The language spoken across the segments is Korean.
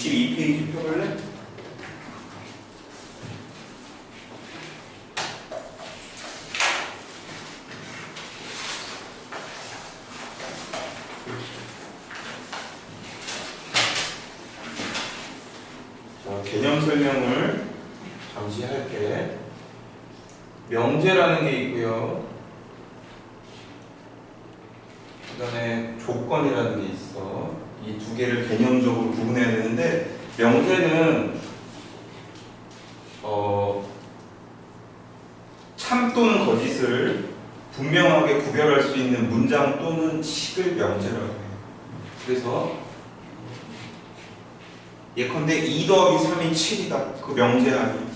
22페이지 펴볼래? 자, 개념 설명을 잠시 할게. 명제라는 게 있고요. 그 다음에 조건이라는 게 있어. 이 두 개를 개념적으로 구분해야 되는데, 명제는 참 또는 거짓을 분명하게 구별할 수 있는 문장 또는 식을 명제라고 해요. 그래서 예컨대 2 더하기 3이 7이다. 그 명제 아니에요.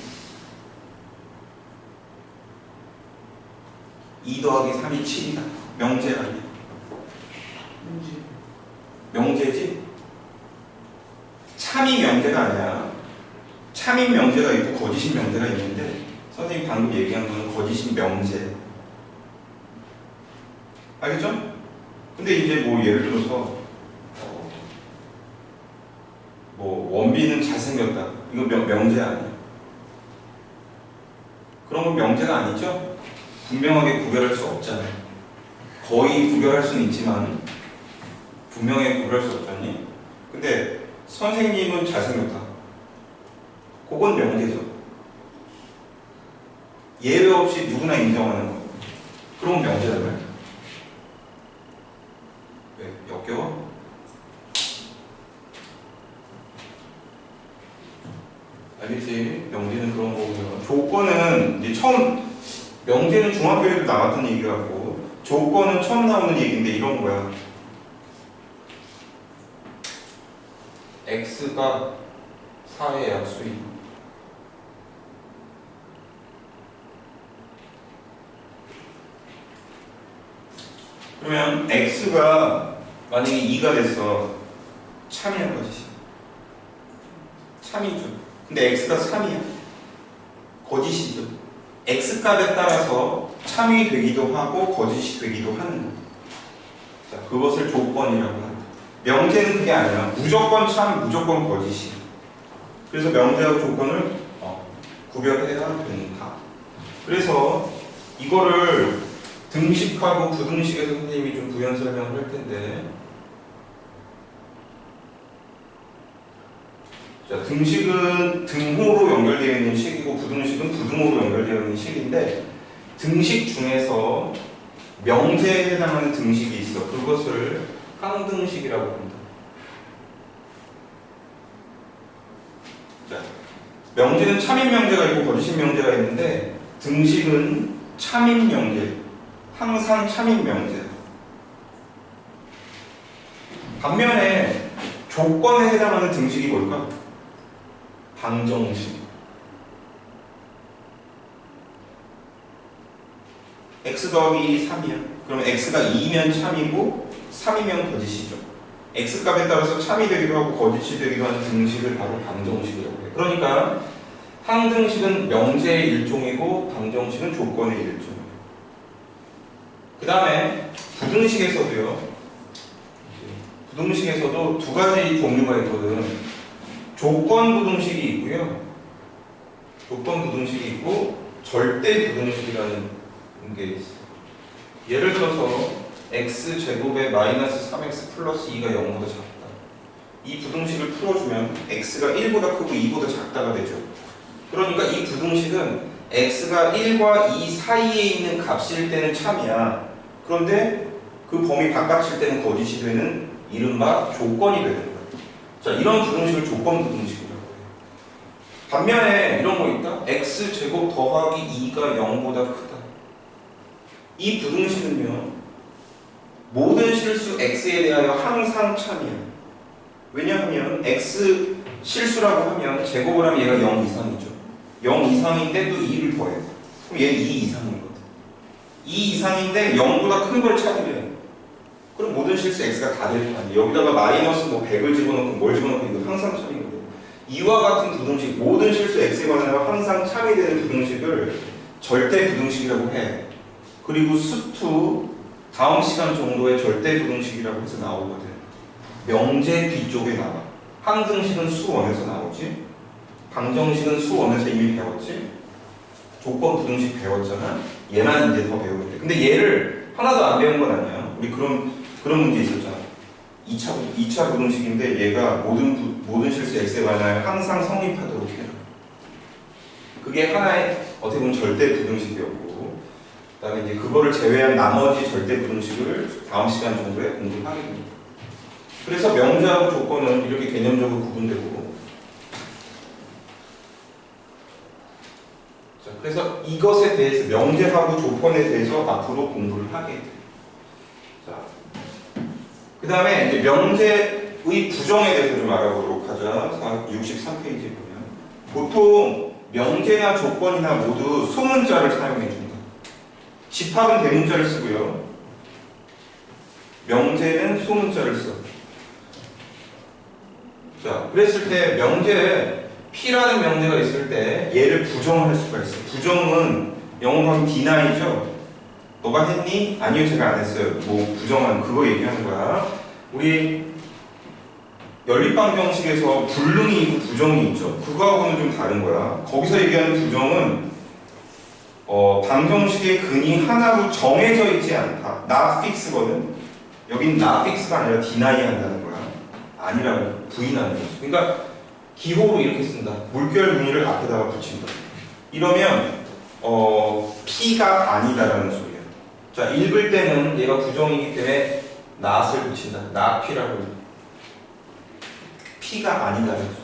2 더하기 3이 7이다. 명제 아니에요. 명제지? 참이 명제가 아니야. 참인 명제가 있고 거짓인 명제가 있는데, 선생님이 방금 얘기한 거는 거짓인 명제. 알겠죠? 근데 이제 뭐 예를 들어서 뭐 원빈은 잘생겼다. 이거 명제 아니에요. 그런 건 명제가 아니죠? 분명하게 구별할 수 없잖아요. 거의 구별할 수는 있지만 분명하게 구별할 수 없잖니? 근데 선생님은 잘생겼다. 그건 명제죠. 예외 없이 누구나 인정하는 거. 그런 명제잖아요. 왜? 역겨워? 알겠지? 명제는 그런 거고요. 조건은 이제 처음, 명제는 중학교에도 나왔던 얘기라고, 조건은 처음 나오는 얘기인데 이런 거야. x가 4의 약수인. 그러면 x가 만약에 2가 됐어. 참이야, 거짓이야? 참이죠. 근데 x가 3이야. 거짓이죠. x값에 따라서 참이 되기도 하고 거짓이 되기도 하는 거야. 자, 그것을 조건이라고 한다. 명제는 그게 아니라 무조건 참, 무조건 거짓이야. 그래서 명제하고 조건을 구별해야 된다. 그래서 이거를 등식하고 부등식에서 선생님이 좀 부연 설명을 할 텐데, 자, 등식은 등호로 연결되어 있는 식이고 부등식은 부등호로 연결되어 있는 식인데, 등식 중에서 명제에 해당하는 등식이 있어. 그것을 항등식이라고 합니다. 자, 명제는 참인 명제가 있고 거짓인 명제가 있는데, 등식은 참인 명제, 항상 참인 명제. 반면에 조건에 해당하는 등식이 뭘까? 방정식. x 더하기 3이야. 그럼 x가 2면 참이고 3이면 거짓이죠. x값에 따라서 참이 되기도 하고 거짓이 되기도 하는 등식을 바로 방정식이라고 해요. 그러니까 항등식은 명제의 일종이고 방정식은 조건의 일종이에요. 그 다음에 부등식에서도요. 부등식에서도 두 가지 종류가 있거든. 조건 부등식이 있고요. 조건 부등식이 있고 절대 부등식이라는 게 있어요. 예를 들어서 x제곱에 마이너스 3x 플러스 2가 0보다 작다. 이 부등식을 풀어주면 x가 1보다 크고 2보다 작다가 되죠. 그러니까 이 부등식은 x가 1과 2 사이에 있는 값일 때는 참이야. 그런데 그 범위 바깥일 때는 거짓이 되는 이른바 조건이 되는 거야. 자, 이런 부등식을 조건 부등식이라고 해요. 반면에 이런 거 있다? x제곱 더하기 2가 0보다 크다. 이 부등식은요, 모든 실수 x에 대하여 항상 참이야. 왜냐하면 x 실수라고 하면 제곱을 하면 얘가 0 이상이죠. 0 이상인데 또 2를 더해. 그럼 얘는 2 이상이거든. 2 이상인데 0보다 큰 걸 찾으면, 그럼 모든 실수 x가 다 될 거 아니에요. 여기다가 마이너스 뭐 100을 집어넣고 뭘 집어넣고 이거 항상 참이거든. 이와 같은 부등식, 모든 실수 x에 관하여 항상 참이 되는 부등식을 절대 부등식이라고 해. 그리고 수투 다음 시간 정도에 절대 부등식이라고 해서 나오거든. 명제 뒤쪽에 나와. 항등식은 수원에서 나오지. 방정식은 수원에서 이미 배웠지. 조건 부등식 배웠잖아. 얘만 이제 더 배우면 돼. 근데 얘를 하나도 안 배운 건 아니야. 우리 그런 문제 있었잖아. 2차 부등식인데 얘가 모든 실수 x에 관하여 항상 성립하도록 해라. 그게 하나의 어떻게 보면 절대 부등식이었고, 그다음에 이제 그거를 제외한 나머지 절대 부등식을 다음 시간 정도에 공부하게 됩니다. 그래서 명제하고 조건은 이렇게 개념적으로 구분되고, 자, 그래서 이것에 대해서 명제하고 조건에 대해서 앞으로 공부를 하게 돼요. 자, 그 다음에 이제 명제의 부정에 대해서 좀 알아보도록 하자. 63페이지에 보면 보통 명제나 조건이나 모두 소문자를 사용해 준다. 집합은 대문자를 쓰고요. 명제는 소문자를 써. 자, 그랬을 때 명제에 P라는 명제가 있을 때 얘를 부정할 수가 있어. 부정은 영어로 하면 deny죠. 너가 했니? 아니요, 제가 안 했어요. 뭐 부정한 그거 얘기하는 거야. 우리 연립방정식에서 불능이 있고 부정이 있죠. 그거하고는 좀 다른 거야. 거기서 얘기하는 부정은 방정식의 근이 하나로 정해져 있지 않다. not fix거든. 여긴 not fix가 아니라 deny 한다는 거야. 아니라고 부인하는 거지. 그러니까 기호로 이렇게 쓴다. 물결 무늬를 앞에다가 붙인다. 이러면 P가 아니다라는 소리야. 자, 읽을 때는 얘가 부정이기 때문에 not을 붙인다. not P라고 해요. P가 아니다라는 소리.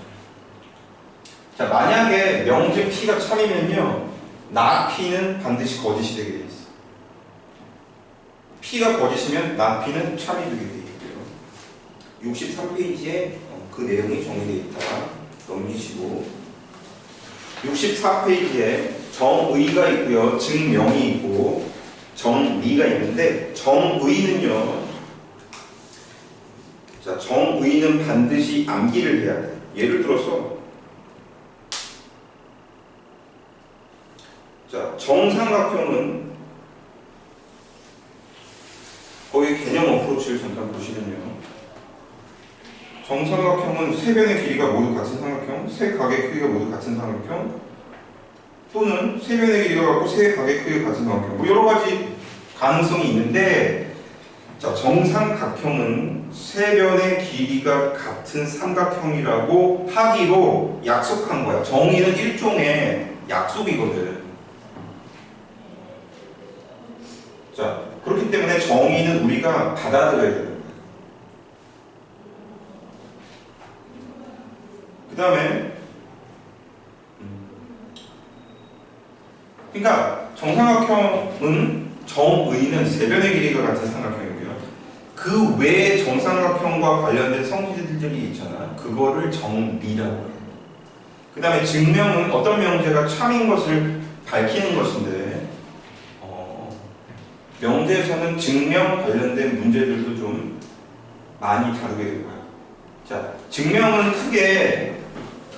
자, 만약에 명제 P가 참이면요, not P는 반드시 거짓이 되게 돼 있어. P가 거짓이면 not P는 참이 되게 돼 있고요. 63페이지에 그 내용이 정리되어 있다. 넘기시고 64페이지에 정의가 있고요. 증명이 있고 정리가 있는데 정의는요. 자, 정의는 반드시 암기를 해야 돼. 예를 들어서 자, 정삼각형은 거기 개념 어프로치를 잠깐 보시면요. 정삼각형은 세 변의 길이가 모두 같은 삼각형, 세 각의 크기가 모두 같은 삼각형, 또는 세 변의 길이가 같고 세 각의 크기가 같은 삼각형. 뭐 여러 가지 가능성이 있는데, 자, 정삼각형은 세 변의 길이가 같은 삼각형이라고 하기로 약속한 거야. 정의는 일종의 약속이거든. 자, 그렇기 때문에 정의는 우리가 받아들여야 돼요. 그 다음에 그러니까 정삼각형은 정의는 세 변의 길이가 같은 삼각형이고요. 그 외에 정삼각형과 관련된 성질들이 있잖아. 그거를 정리라고 해요. 그 다음에 증명은 어떤 명제가 참인 것을 밝히는 것인데, 명제에서는 증명 관련된 문제들도 좀 많이 다루게 될 거야. 자, 증명은 크게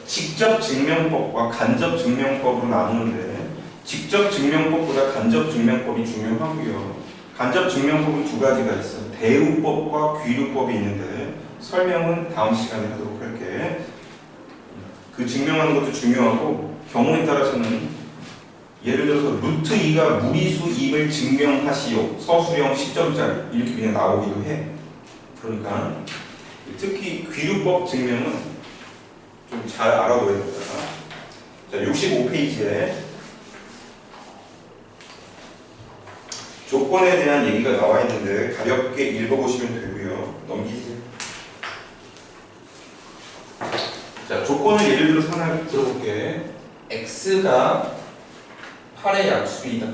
직접 증명법과 간접 증명법으로 나누는데, 직접 증명법보다 간접 증명법이 중요하고요. 간접 증명법은 두 가지가 있어. 대우법과 귀류법이 있는데 설명은 다음 시간에 하도록 할게. 그 증명하는 것도 중요하고, 경우에 따라서는 예를 들어서 루트 2가 무리수임을 증명하시오. 서술형 10점짜리 이렇게 그냥 나오기도 해. 그러니까 특히 귀류법 증명은 좀 잘 알아둬야 된다. 자, 65페이지에 조건에 대한 얘기가 나와 있는데 가볍게 읽어보시면 되고요. 넘기세요. 자, 조건을 예를 들어서 하나 들어볼게. x가 8의 약수이다.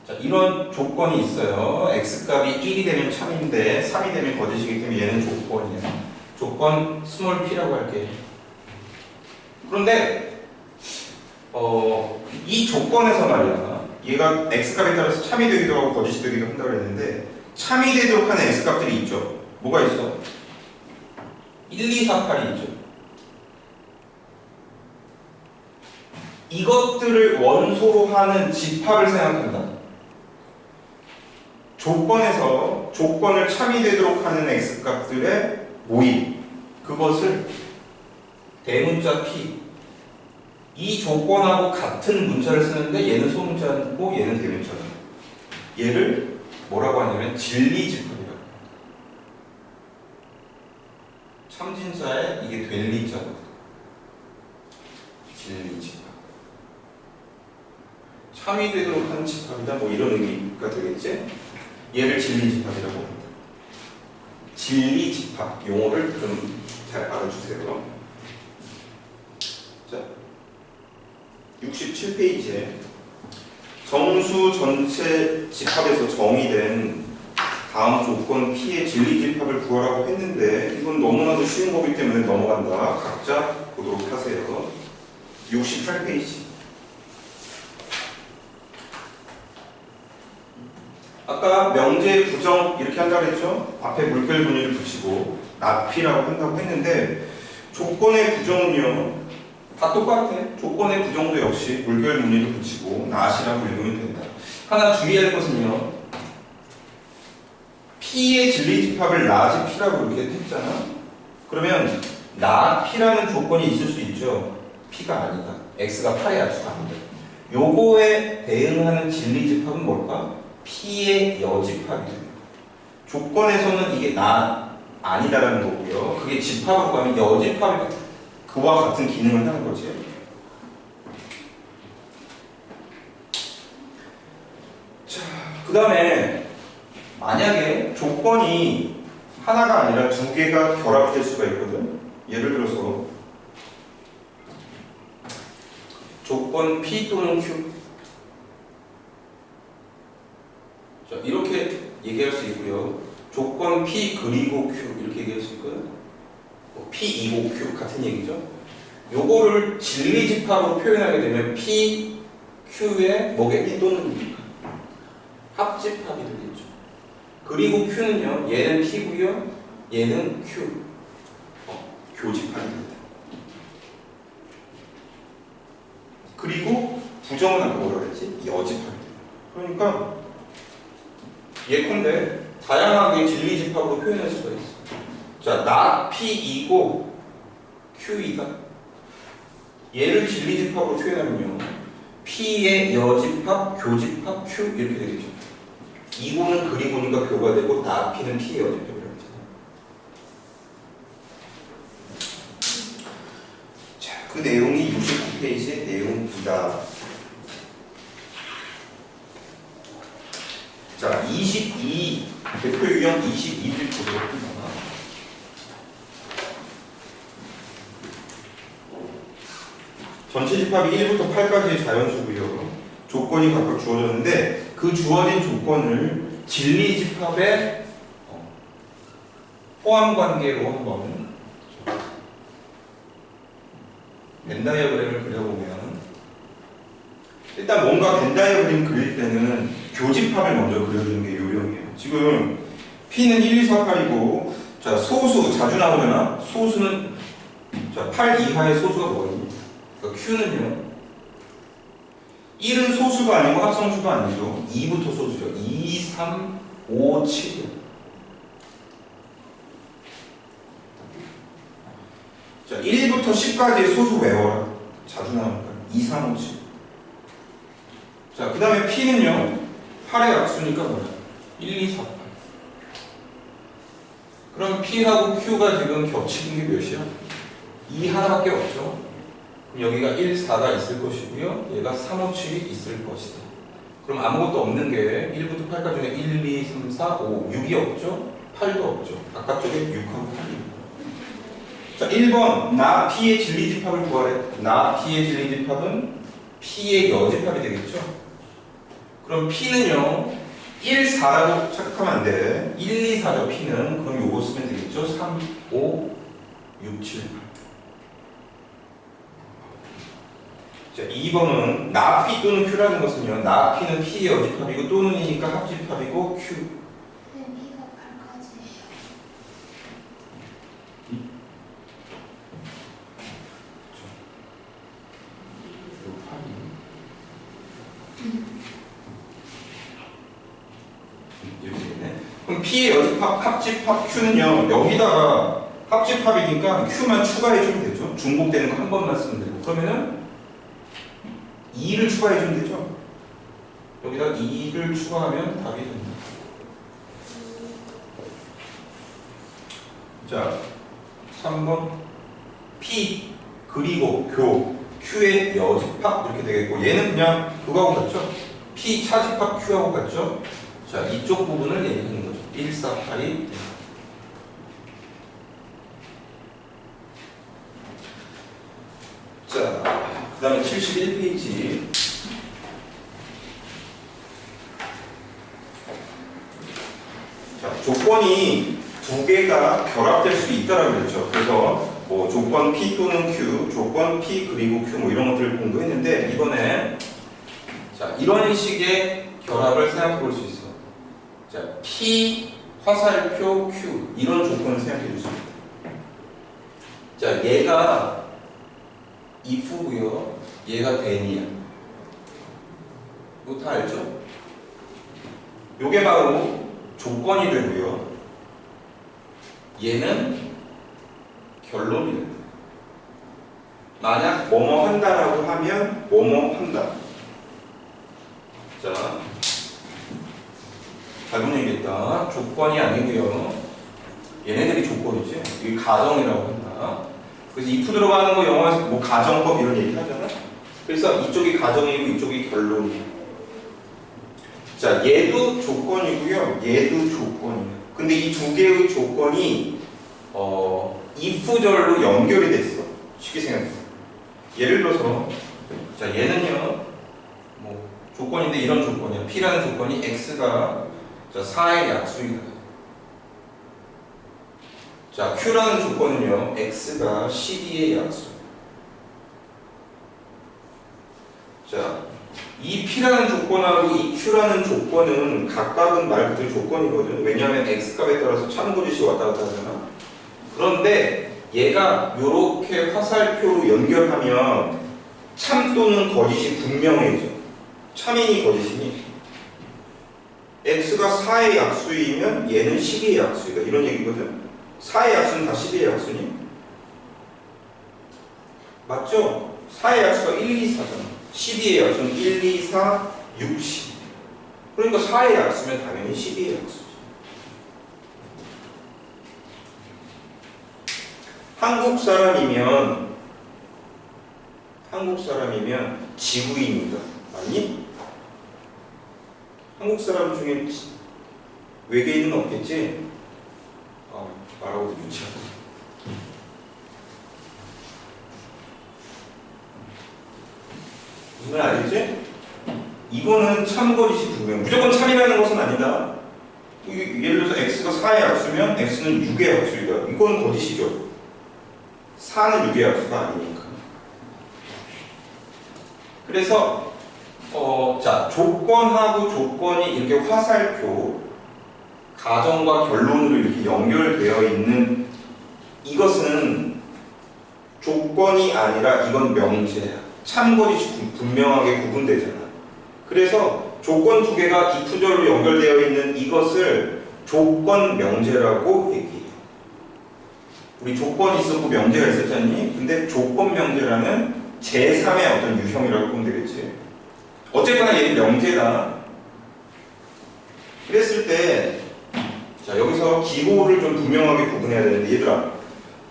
자, 이런 조건이 있어요. x값이 1이 되면 참인데 3이 되면 거짓이기 때문에 얘는 조건이야. 조건 스몰 p라고 할게. 그런데 이 조건에서 말이야, 얘가 x값에 따라서 참이 되기도 하고 거짓이 되기도 한다고 했는데, 참이 되도록 하는 x값들이 있죠. 뭐가 있어? 1, 2, 4, 8이 있죠. 이것들을 원소로 하는 집합을 생각한다. 조건에서 조건을 참이 되도록 하는 x값들의 모임. 그것을 대문자 P. 이 조건하고 같은 문자를 쓰는데 얘는 소문자고 얘는 대문자다. 얘를 뭐라고 하냐면 진리집합이라고. 참진자에 이게 될리자거든. 진리집합. 참이 되도록 하는 집합이다. 뭐 이런 의미가 되겠지? 얘를 진리집합이라고 합니다. 진리집합 용어를 좀 잘 알아주세요. 자, 67페이지에 정수 전체 집합에서 정의된 다음 조건 P의 진리집합을 구하라고 했는데 이건 너무나도 쉬운 거기 때문에 넘어간다. 각자 보도록 하세요. 68페이지. 아까 명제 부정 이렇게 한다고 했죠? 앞에 물결 분위를 붙이고 납피라고 한다고 했는데 조건의 부정은요 다 똑같아. 조건의 부정도 역시 물결 무늬를 붙이고 낫이라고 읽으면 된다. 하나 주의할 것은요 P의 진리집합을 나지 P라고 이렇게 했잖아. 그러면 나 P라는 조건이 있을 수 있죠. P가 아니다. X가 8의 약수가 아니다. 요거에 대응하는 진리집합은 뭘까? P의 여집합이 됩니다. 조건에서는 이게 나 아니다라는 거고요. 그게 집합으로 가면 여집합이 그와 같은 기능을 하는 거지. 자, 그 다음에 만약에 조건이 하나가 아니라 두 개가 결합될 수가 있거든. 예를 들어서 조건 P 또는 Q. 자, 이렇게 얘기할 수 있고요. 조건 P 그리고 Q 이렇게 얘기할 수 있거든. P2고 Q 같은 얘기죠. 요거를 진리집합으로 표현하게 되면 P, Q의 뭐겠니 또는 합집합이 되겠죠. 그리고 Q는요. 얘는 P고요. 얘는 Q. 교집합이 됩니다. 그리고 부정은 아까 뭐라 그랬지? 여집합이 됩니다. 그러니까 예컨대 다양하게 진리집합으로 표현할 수가 있어. 자, 나 P2고 Q2다. 얘를 진리집합으로 표현하면요. P의 여집합, 교집합, Q 이렇게 되겠죠. 2고는 그리고니까 교가 되고 나 P는 P의 여집합이라고 했잖아요. 자, 그 내용이 69페이지의 내용이다. 자, 22 대표 유형 22를 보도록 합니다. 전체 집합이 1부터 8까지의 자연수고요. 조건이 각각 주어졌는데 그 주어진 조건을 진리 집합의 포함 관계로 한번 벤 다이어그램을 그려보면 일단 뭔가 벤 다이어그램 그릴 때는 교집합을 먼저 그려주는 게 요령이에요. 지금 P는 1, 2, 4, 8이고 자 소수 자주 나오잖아. 소수는 자 8 이하의 소수가 뭐니? 그러니까 Q는요 1은 소수가 아니고 합성수가 아니죠. 2부터 소수죠. 2, 3, 5, 7이요. 자 1부터 10까지의 소수 외워라. 자주 나오니까 2, 3, 5, 7. 자 그 다음에 P는요 8의 약수니까 뭐야? 1, 2, 4, 8. 그럼 P하고 Q가 지금 겹치는 게 몇이야? 2 하나밖에 없죠. 그럼 여기가 1, 4가 있을 것이고요. 얘가 3, 5, 7이 있을 것이다. 그럼 아무것도 없는 게 1부터 8까지 중에 1, 2, 3, 4, 5, 6이 없죠? 8도 없죠. 바깥쪽에 6하고 8이. 자 1번 나 P의 진리집합을 구하래. 나 P의 진리집합은 P의 여집합이 되겠죠? 그럼 P는요 1, 4라고 착각하면 안 돼. 1, 2, 4죠 P는. 그럼 요거 쓰면 되겠죠? 3, 5, 6, 7, 8. 자 2번은 나 P 또는 Q라는 것은요 나 P는 P의 여집합이고 또는이니까 합집합이고 Q. 네, P가 8까지예요. 이렇게 되네. 그럼 P의 여집합, 합집합 Q는요 여기다가 합집합이니까 Q만 추가해주면 되죠. 중복되는 거 한 번만 쓰면 되고. 그러면은 2를 추가해주면 되죠. 여기다 2를 추가하면 답이 됩니다. 자, 3번 P 그리고 교 Q의 여집합 이렇게 되겠고, 얘는 그냥 그거하고 같죠? P 차집합 Q하고 같죠? 자, 이쪽 부분을 얘기하는 거죠. 1, 4, 8이. 자, 그 다음에 71페이지. 자, 조건이 두 개가 결합될 수 있다라고 그랬죠. 그래서 뭐 조건 P 또는 Q, 조건 P 그리고 Q 뭐 이런 것들을 공부했는데, 이번에 자, 이런 식의 결합을 생각해 볼 수 있어. 자, P 화살표 Q 이런 조건을 생각해 줄 수 있다. 자, 얘가 if고요. 얘가 then이야. 이거 다 알죠? 요게 바로 조건이 되고요. 얘는 결론이 됩니다. 만약 뭐뭐 한다라고 하면 뭐뭐 한다. 자, 잘못 얘기했다. 조건이 아니고요. 얘네들이 조건이지. 이게 가정이라고 한다. 그래서 if 들어가는 거 영어에서 뭐 가정법 이런 얘기 하잖아. 그래서 이쪽이 가정이고 이쪽이 결론이에요. 자, 얘도 조건이고요. 얘도 조건이에요. 근데 이 두 개의 조건이 if절로 연결이 됐어. 쉽게 생각해. 예를 들어서 자, 얘는요. 뭐 조건인데 이런 조건이야. P라는 조건이 x가 자, 4의 약수이다. 자, Q라는 조건은요, x가 12의 약수. 자, 이 P라는 조건하고 이 Q라는 조건은 각각은 말 그대로 조건이거든. 왜냐하면 x값에 따라서 참고지시 왔다 갔다 하잖아. 그런데 얘가 이렇게 화살표로 연결하면 참 또는 거짓이 분명해져. 참이니 거짓이니. x가 4의 약수이면 얘는 12의 약수이다. 이런 얘기거든. 4의 약수는 다 12의 약수니? 맞죠? 4의 약수가 1, 2, 4잖아. 12의 약수는 1, 2, 4, 6, 10. 그러니까 4의 약수면 당연히 12의 약수지. 한국 사람이면 지구인이다. 맞니? 한국 사람 중에 외계인은 없겠지? 말하고도 좋지 않아. 무슨 말 알겠지? 이거는 참거짓이 분명. 무조건 참이라는 것은 아니다. 예를 들어서 x가 4의 약수면 x는 6의 약수이다. 이건 거짓이죠. 4는 6의 약수가 아니니까. 그래서 자, 조건하고 조건이 이렇게 화살표 가정과 결론으로 이렇게 연결되어 있는 이것은 조건이 아니라 이건 명제야. 참거짓이 분명하게 구분되잖아. 그래서 조건 두 개가 if절로 연결되어 있는 이것을 조건 명제라고 얘기해. 우리 조건이 있었고 명제가 있었잖니? 근데 조건 명제라는 제3의 어떤 유형이라고 보면 되겠지. 어쨌거나 얘는 명제다. 그랬을 때 자, 여기서 기호를 좀 분명하게 구분해야 되는데, 얘들아,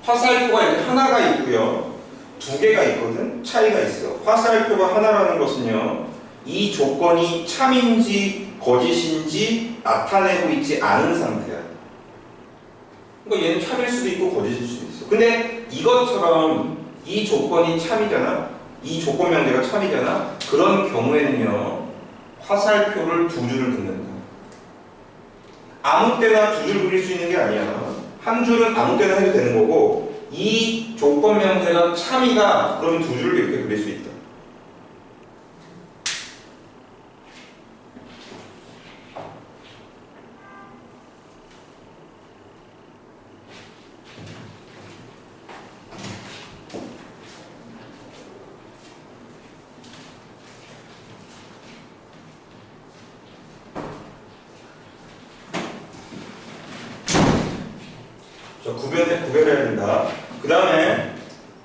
화살표가 이렇게 하나가 있고요, 두 개가 있거든. 차이가 있어. 화살표가 하나라는 것은요, 이 조건이 참인지 거짓인지 나타내고 있지 않은 상태야. 그러니까 얘는 참일 수도 있고 거짓일 수도 있어. 근데 이것처럼 이 조건이 참이잖아. 이 조건 명제가 참이잖아. 그런 경우에는요, 화살표를 두 줄을 긋는다. 아무 때나 두 줄 그릴 수 있는 게 아니야. 한 줄은 아무 때나 해도 되는 거고, 이 조건 명제가 참이다. 그러면 두 줄을 이렇게 그릴 수 있다. 구별해야 된다. 그 다음에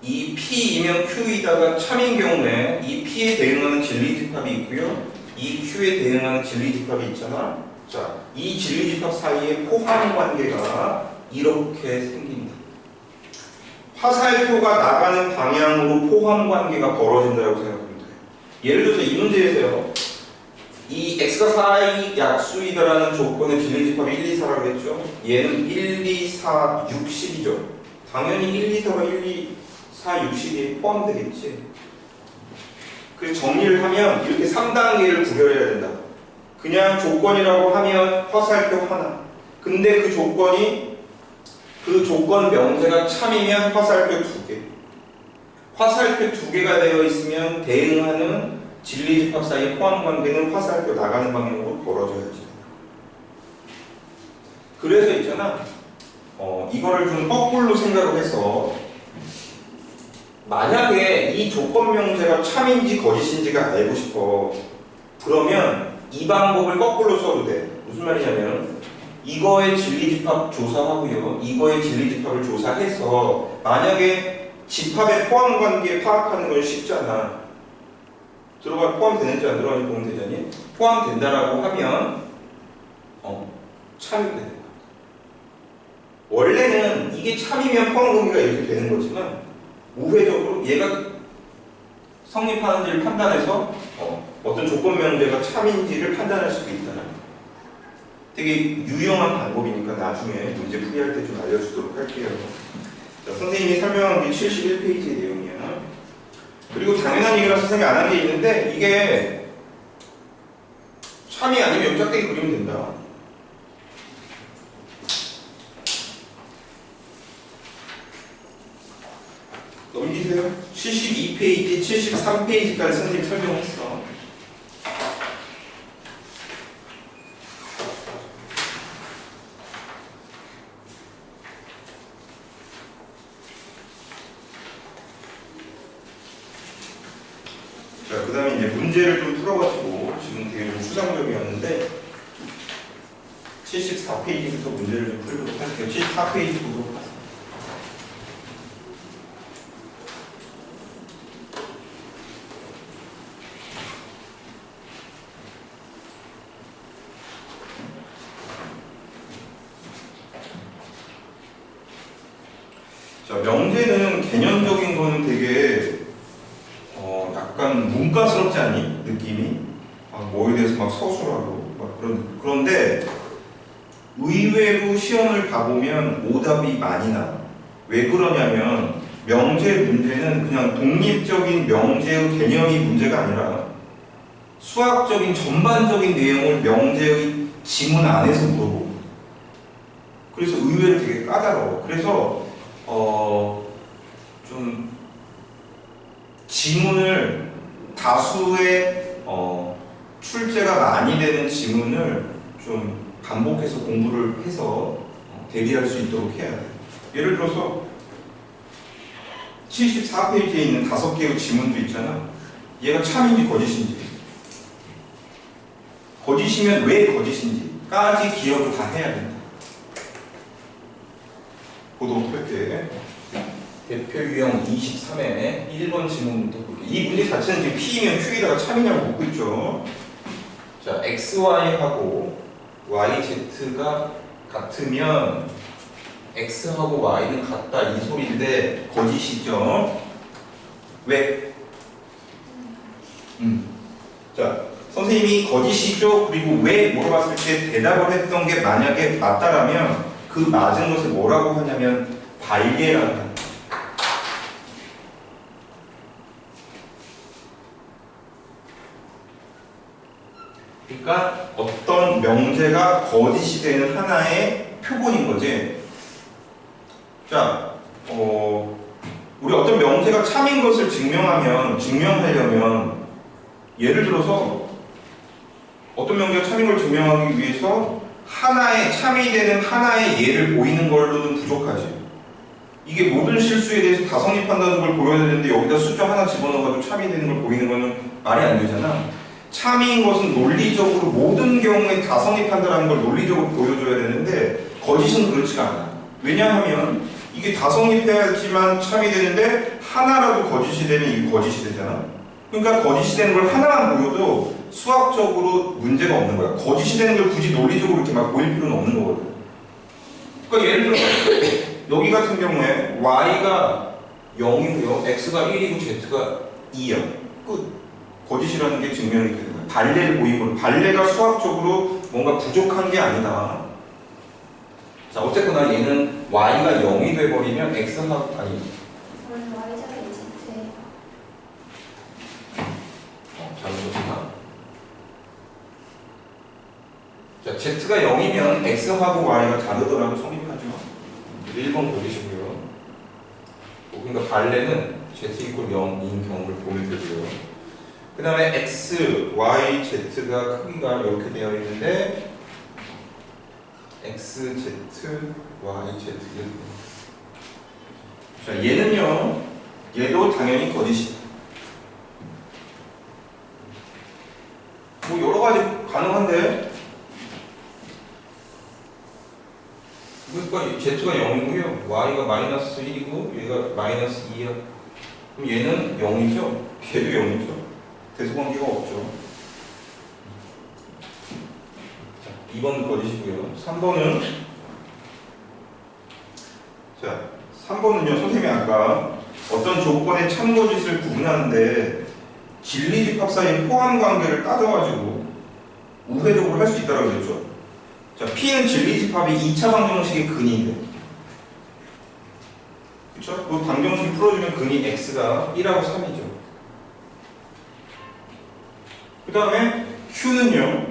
이 P이면 Q이다가 참인 경우에 이 P에 대응하는 진리집합이 있고요. 이 Q에 대응하는 진리집합이 있잖아. 자, 이 진리집합 사이에 포함 관계가 이렇게 생깁니다. 화살표가 나가는 방향으로 포함 관계가 벌어진다고 생각하면 돼요. 예를 들어서 이 문제에서요. 이 x가 4의 약수이다라는 조건의 진리집합이 1, 2, 4라고 했죠. 얘는 1, 2, 4, 6, 10이죠. 당연히 1, 2, 4가 1, 2, 4, 6, 10이 포함되겠지. 그래서 정리를 하면 이렇게 3단계를 구별해야 된다. 그냥 조건이라고 하면 화살표 하나. 근데 그 조건 명제가 참이면 화살표 2개. 화살표 2개가 되어 있으면 대응하는 진리집합 사이 포함 관계는 화살표 나가는 방향으로 벌어져야지. 그래서 있잖아. 이거를 좀 거꾸로 생각을 해서 만약에 이 조건 명제가 참인지 거짓인지가 알고 싶어. 그러면 이 방법을 거꾸로 써도 돼. 무슨 말이냐면 이거의 진리집합 조사하고요. 이거의 진리집합을 조사해서 만약에 집합의 포함 관계 파악하는 건 쉽잖아. 포함되는지 안 들어가는지 보면 되잖니? 포함된다라고 하면 참이 되는 거야. 원래는 이게 참이면 포함 관계가 이렇게 되는 거지만 우회적으로 얘가 성립하는지를 판단해서 어떤 조건 명제가 참인지를 판단할 수도 있다. 되게 유용한 방법이니까 나중에 문제 풀이할 때 좀 알려주도록 할게요. 자, 선생님이 설명한 게 71페이지의 내용이야. 그리고 당연한 얘기라서 생각 안 한 게 있는데 이게 참이 아니면 짝대기 그리면 된다. 넘기세요. 72페이지, 73페이지까지 선생님이 설명했어. 자, 그 다음에 이제 문제를 좀 풀어가지고 지금 되게 좀 추상적이었는데 74페이지부터 문제를 좀 풀도록 할게요. 74페이지 보도록 하세요. 자, 명제는 개념적인 거는 되게 약간 문과스럽지 않니? 느낌이? 뭐에 대해서 막 서술하고 막 그런데 의외로 시험을 가보면 오답이 많이 나. 왜 그러냐면 명제 문제는 그냥 독립적인 명제의 개념이 문제가 아니라 수학적인 전반적인 내용을 명제의 지문 안에서 물어보고 그래서 의외로 되게 까다로워. 그래서 좀 지문을 다수의 출제가 많이 되는 지문을 좀 반복해서 공부를 해서 대비할 수 있도록 해야 돼. 예를 들어서 74페이지에 있는 5개의 지문도 있잖아. 얘가 참인지 거짓인지, 거짓이면 왜 거짓인지까지 기억을 다 해야 된다. 보도록 할게. 대표 유형 23회 1번 질문부터 볼게요. 이 문제 자체는 지금 P이면 Q에다가 참이냐고 묻고 있죠. 자, XY하고 YZ가 같으면 X하고 Y는 같다 이 소리인데 거짓이죠. 왜? 자, 선생님이 거짓이죠 그리고 왜 물어봤을 때 대답을 했던 게 만약에 맞다라면 그 맞은 것을 뭐라고 하냐면 발예라고 합니다. 그러니까 어떤 명제가 거짓이 되는 하나의 표본인 거지. 자, 우리 어떤 명제가 참인 것을 증명하려면 예를 들어서 어떤 명제가 참인 걸 증명하기 위해서 하나의 참이 되는 하나의 예를 보이는 걸로는 부족하지. 이게 모든 실수에 대해서 다 성립한다는 걸 보여야 되는데 여기다 숫자 하나 집어넣어가지고 참이 되는 걸 보이는 거는 말이 안 되잖아. 참인 것은 논리적으로 모든 경우에 다 성립한다는 걸 논리적으로 보여줘야 되는데 거짓은 그렇지가 않아. 왜냐하면 이게 다 성립해야지만 참이 되는데 하나라도 거짓이 되면 이게 거짓이 되잖아. 그러니까 거짓이 되는 걸 하나만 보여도 수학적으로 문제가 없는 거야. 거짓이 되는 걸 굳이 논리적으로 이렇게 막 보일 필요는 없는 거거든. 그러니까 예를 들어 여기 같은 경우에 y가 0이고요, x가 1이고 z가 2야. 끝. 거짓이라는 게 증명이 되는 거야. 발레를 보이고 발레가 수학적으로 뭔가 부족한 게 아니다. 자, 어쨌거나 얘는 y가 0이 돼버리면 x하고 아니 저는 y제가 z예요. 잘못했나? 자, z가 0이면 x하고 y가 다르더라도 성립하죠. 1번 보시고요. 그러니까 발레는 z 이퀄 0인 경우를 보면 되고요. 그 다음에 x, y, z가 크기가 이렇게 되어 있는데 x, z, y, z 자, 얘는요, 얘도 당연히 거짓이다. 뭐 여러 가지 가능한데 그러니까 z가 0이고요, y가 마이너스 1이고 얘가 마이너스 2야. 그럼 얘는 0이죠? 걔도 0이죠? 대소관계가 없죠. 자, 2번은 거짓이고요. 3번은 자, 3번은요, 선생님이 아까 어떤 조건의 참거짓을 구분하는데 진리집합사인 포함관계를 따져가지고 우회적으로 할 수 있다고 그랬죠. 자, P는 진리집합이 2차 방정식의 근인데, 그쵸? 그 방정식 풀어주면 근이 X가 1하고 3이죠. 그 다음에 Q는요,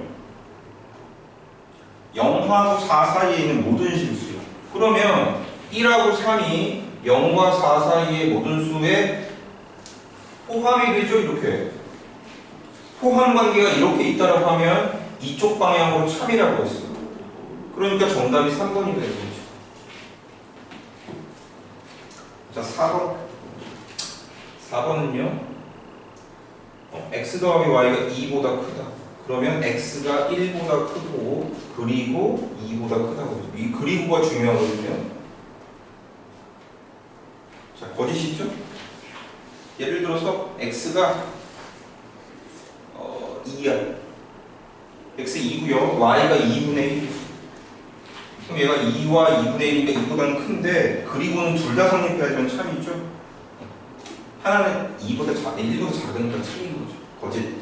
0하고 4 사이에 있는 모든 실수요. 그러면 1하고 3이 0과 4 사이의 모든 수에 포함이 되죠, 이렇게. 포함 관계가 이렇게 있다라고 하면 이쪽 방향으로 참이라고 했어요. 그러니까 정답이 3번이 되는 거죠. 자, 4번. 4번은요, x 더하기 y가 2보다 크다. 그러면 x가 1보다 크고 그리고 2보다 크다고 그러죠. 이 그리고가 중요하거든요. 자, 거짓이죠? 예를 들어서 x가 2야. x 2고요. y가 2분의 1. 그럼 얘가 2와 2분의 1이니까 2보다는 큰데 그리고는 둘 다 성립해야지만 참이죠. 하나는 1보다 작으니까 틀린 거죠. 거짓.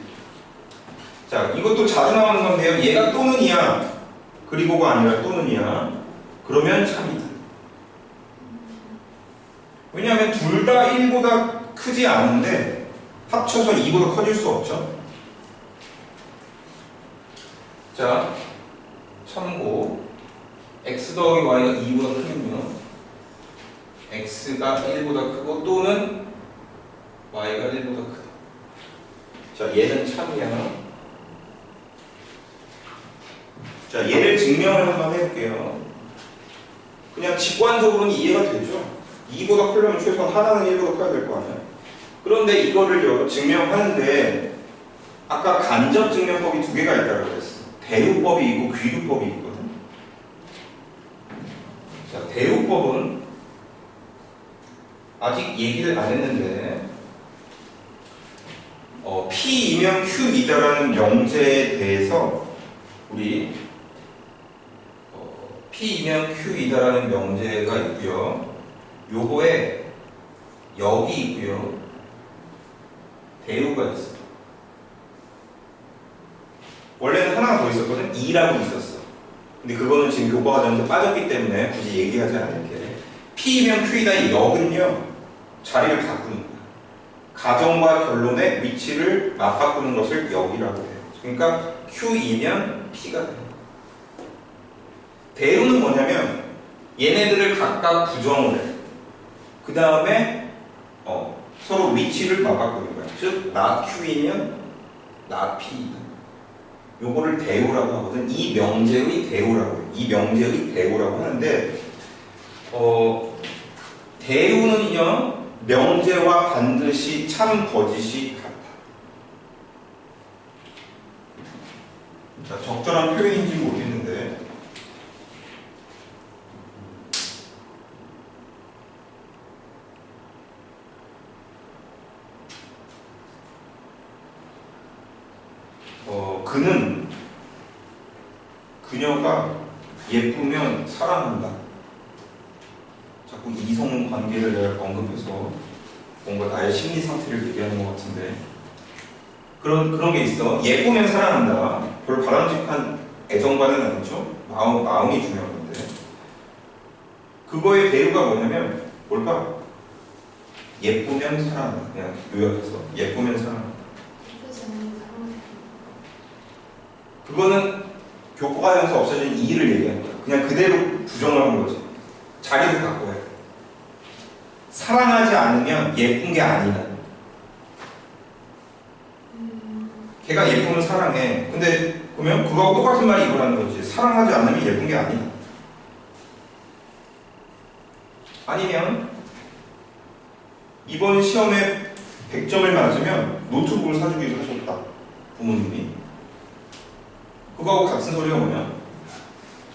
자, 이것도 자주 나오는 건데요. 얘가 또는 이야. 그리고가 아니라 또는 이야. 그러면 참이다. 왜냐하면 둘 다 1보다 크지 않은데 합쳐서 2보다 커질 수 없죠. 자, 참고 x 더하기 y가 2보다 크면요, x가 1보다 크고 또는 y가 1보다 크다. 자, 얘는 참이야. 자, 얘를 증명을 한번 해볼게요. 그냥 직관적으로는 이해가 되죠. 2보다 크려면 최소한 하나는 1보다 커야 될 거 아니야. 그런데 이거를요, 증명하는데 아까 간접 증명법이 두 개가 있다고 그랬어. 대우법이 있고 귀류법이 있거든. 자, 대우법은 아직 얘기를 안 했는데 P이면 Q이다라는 명제에 대해서 우리 P이면 Q이다라는 명제가 있고요. 요거에 여기 있고요. 대우가 있어. 원래는 하나가 더 있었거든. 2라고 있었어. 근데 그거는 지금 교과 과정에서 빠졌기 때문에 굳이 얘기하지 않을게. P이면 Q이다 이 역은요, 자리를 바꾸는 거야. 가정과 결론의 위치를 맞바꾸는 것을 역이라고 해요. 그러니까 Q이면 P가 돼요. 대우는 뭐냐면 얘네들을 각각 부정을 해. 그 다음에 서로 위치를 맞바꾸는 거야. 즉, 나 Q이면 나 P이다. 요거를 대우라고 하거든. 이 명제의 대우라고 해요. 이 명제의 대우라고 하는데 대우는요, 명제와 반드시 참 거짓이 같다. 자, 적절한 표현인지 모르겠는데 그는 그녀가 예쁘면 사랑한다. 자꾸 이성 관계를 내가 언급해서 뭔가 나의 심리 상태를 얘기하는 것 같은데 그런 게 있어. 예쁘면 사랑한다. 별로 바람직한 애정과는 아니죠. 마음이 중요한 건데 그거의 배우가 뭐냐면 뭘까? 예쁘면 사랑한다. 그냥 요약해서 예쁘면 사랑한다. 예쁘지 않은 사람. 그거는 교과에서 없어진 이의를 얘기하는 거야. 그냥 그대로 부정을 한 거지. 자리도 바꿔야 돼. 사랑하지 않으면 예쁜 게 아니다. 걔가 예쁘면 사랑해. 근데 그러면 그거하고 똑같은 말이 이거라는 거지. 사랑하지 않으면 예쁜 게 아니다. 아니면 이번 시험에 100점을 맞으면 노트북을 사주기로 하셨다. 부모님이. 그거하고 같은 소리가 뭐냐?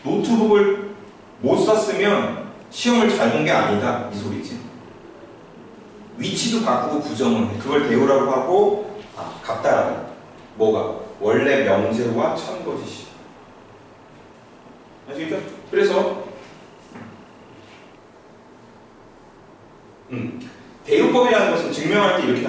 노트북을 못 샀으면 시험을 잘 본 게 아니다. 이 소리지. 위치도 바꾸고 부정을 해. 그걸 대우라고 하고 같다. 뭐가? 원래 명제와 천거짓이. 아시겠죠? 그래서 대우법이라는 것은 증명할 때 이렇게